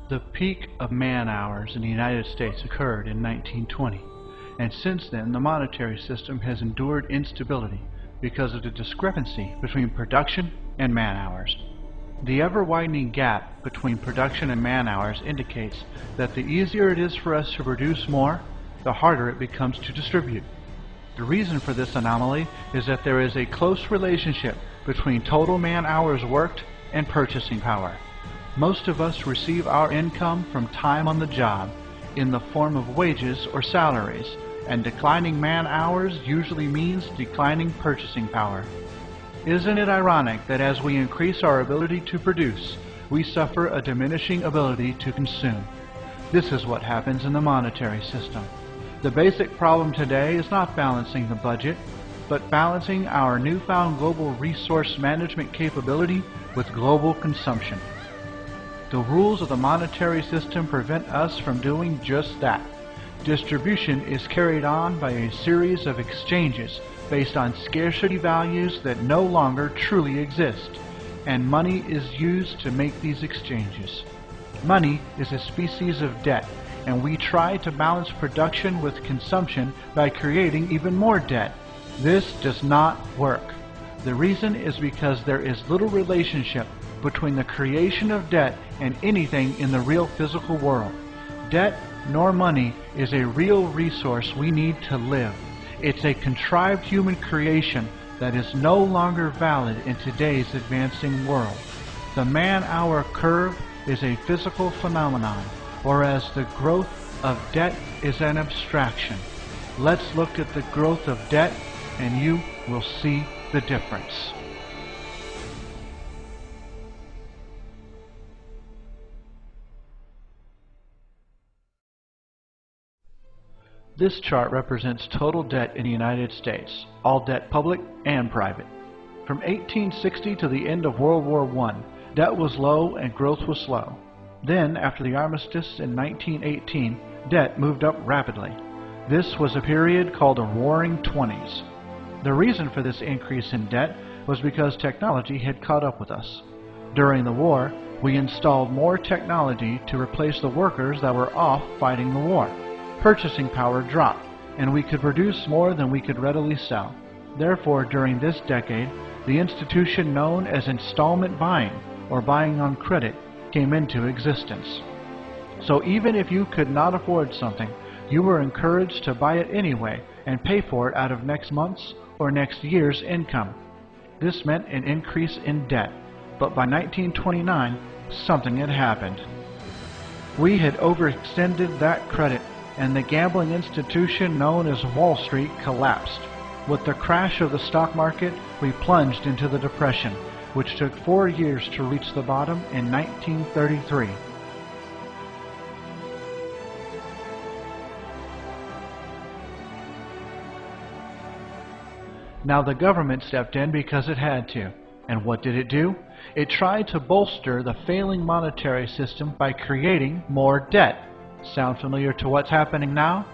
The peak of man-hours in the United States occurred in 1920, and since then the monetary system has endured instability because of the discrepancy between production and man-hours. The ever-widening gap between production and man-hours indicates that the easier it is for us to produce more, the harder it becomes to distribute. The reason for this anomaly is that there is a close relationship between total man-hours worked and purchasing power. Most of us receive our income from time on the job in the form of wages or salaries, and declining man-hours usually means declining purchasing power. Isn't it ironic that as we increase our ability to produce, we suffer a diminishing ability to consume? This is what happens in the monetary system. The basic problem today is not balancing the budget, but balancing our newfound global resource management capability with global consumption. The rules of the monetary system prevent us from doing just that. Distribution is carried on by a series of exchanges based on scarcity values that no longer truly exist, and money is used to make these exchanges. Money is a species of debt, and we try to balance production with consumption by creating even more debt. This does not work. The reason is because there is little relationship between the creation of debt and anything in the real physical world. Debt nor money is a real resource we need to live. It's a contrived human creation that is no longer valid in today's advancing world. The man-hour curve is a physical phenomenon, whereas the growth of debt is an abstraction. Let's look at the growth of debt and you will see the difference. This chart represents total debt in the United States, all debt public and private. From 1860 to the end of World War I, debt was low and growth was slow. Then, after the armistice in 1918, debt moved up rapidly. This was a period called the Roaring Twenties. The reason for this increase in debt was because technology had caught up with us. During the war, we installed more technology to replace the workers that were off fighting the war. Purchasing power dropped, and we could produce more than we could readily sell. Therefore, during this decade, the institution known as installment buying, or buying on credit, came into existence. So even if you could not afford something, you were encouraged to buy it anyway and pay for it out of next month's or next year's income. This meant an increase in debt, but by 1929, something had happened. We had overextended that credit, and the gambling institution known as Wall Street collapsed. With the crash of the stock market, we plunged into the Depression, which took 4 years to reach the bottom in 1933. Now the government stepped in because it had to. And what did it do? It tried to bolster the failing monetary system by creating more debt. Sound familiar to what's happening now?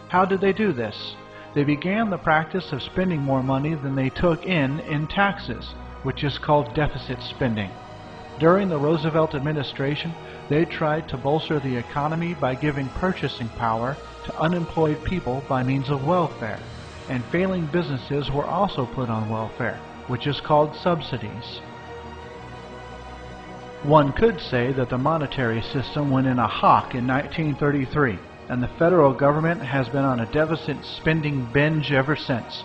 How did they do this? They began the practice of spending more money than they took in taxes, which is called deficit spending. During the Roosevelt administration, they tried to bolster the economy by giving purchasing power to unemployed people by means of welfare, and failing businesses were also put on welfare, which is called subsidies. One could say that the monetary system went in a hock in 1933, and the federal government has been on a deficit spending binge ever since.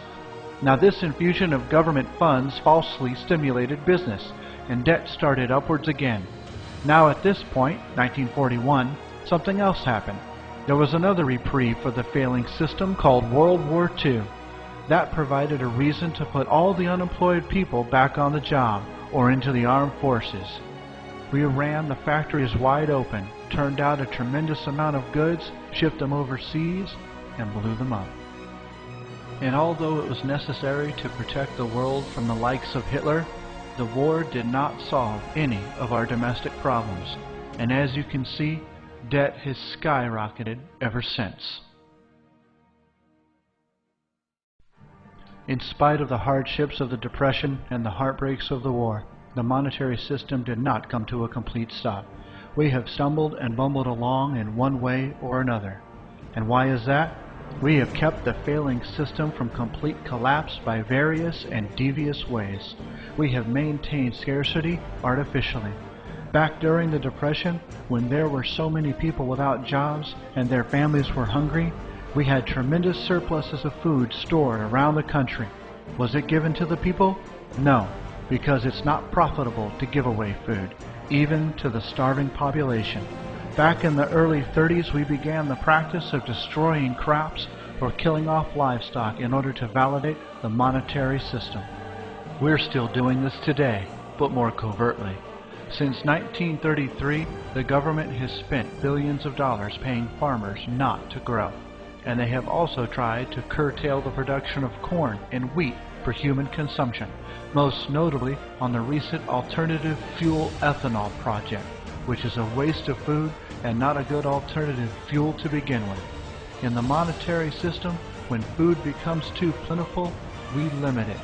Now this infusion of government funds falsely stimulated business, and debt started upwards again. Now at this point, 1941, something else happened. There was another reprieve for the failing system called World War II. That provided a reason to put all the unemployed people back on the job or into the armed forces. We ran the factories wide open, turned out a tremendous amount of goods, shipped them overseas, and blew them up. And although it was necessary to protect the world from the likes of Hitler, the war did not solve any of our domestic problems. And as you can see, debt has skyrocketed ever since. In spite of the hardships of the Depression and the heartbreaks of the war, the monetary system did not come to a complete stop. We have stumbled and bumbled along in one way or another. And why is that? We have kept the failing system from complete collapse by various and devious ways. We have maintained scarcity artificially. Back during the Depression, when there were so many people without jobs and their families were hungry, we had tremendous surpluses of food stored around the country. Was it given to the people? No, because it's not profitable to give away food, even to the starving population. Back in the early 30s, we began the practice of destroying crops or killing off livestock in order to validate the monetary system. We're still doing this today, but more covertly. Since 1933, the government has spent billions of dollars paying farmers not to grow, and they have also tried to curtail the production of corn and wheat for human consumption, most notably on the recent alternative fuel ethanol project, which is a waste of food and not a good alternative fuel to begin with. In the monetary system, when food becomes too plentiful, we limit it.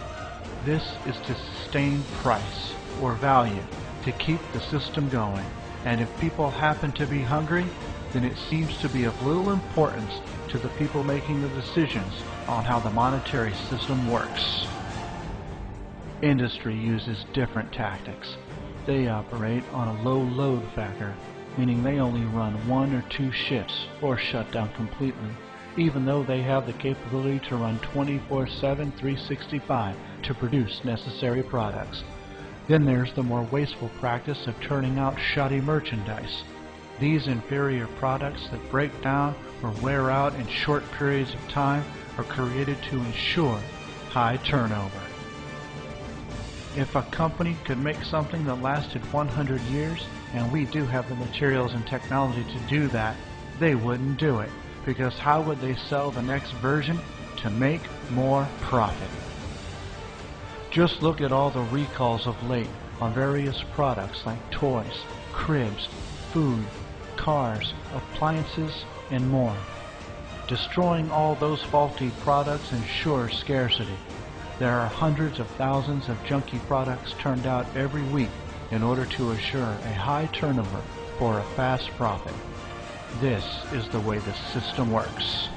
This is to sustain price or value, to keep the system going. And if people happen to be hungry, then it seems to be of little importance to the people making the decisions on how the monetary system works. Industry uses different tactics. They operate on a low load factor, meaning they only run 1 or 2 shifts or shut down completely, even though they have the capability to run 24/7, 365 to produce necessary products. Then there's the more wasteful practice of turning out shoddy merchandise. These inferior products that break down or wear out in short periods of time are created to ensure high turnover. If a company could make something that lasted 100 years, and we do have the materials and technology to do that, they wouldn't do it, because how would they sell the next version? To make more profit. Just look at all the recalls of late on various products like toys, cribs, food, cars, appliances, and more. Destroying all those faulty products ensures scarcity. There are hundreds of thousands of junky products turned out every week in order to assure a high turnover for a fast profit. This is the way the system works.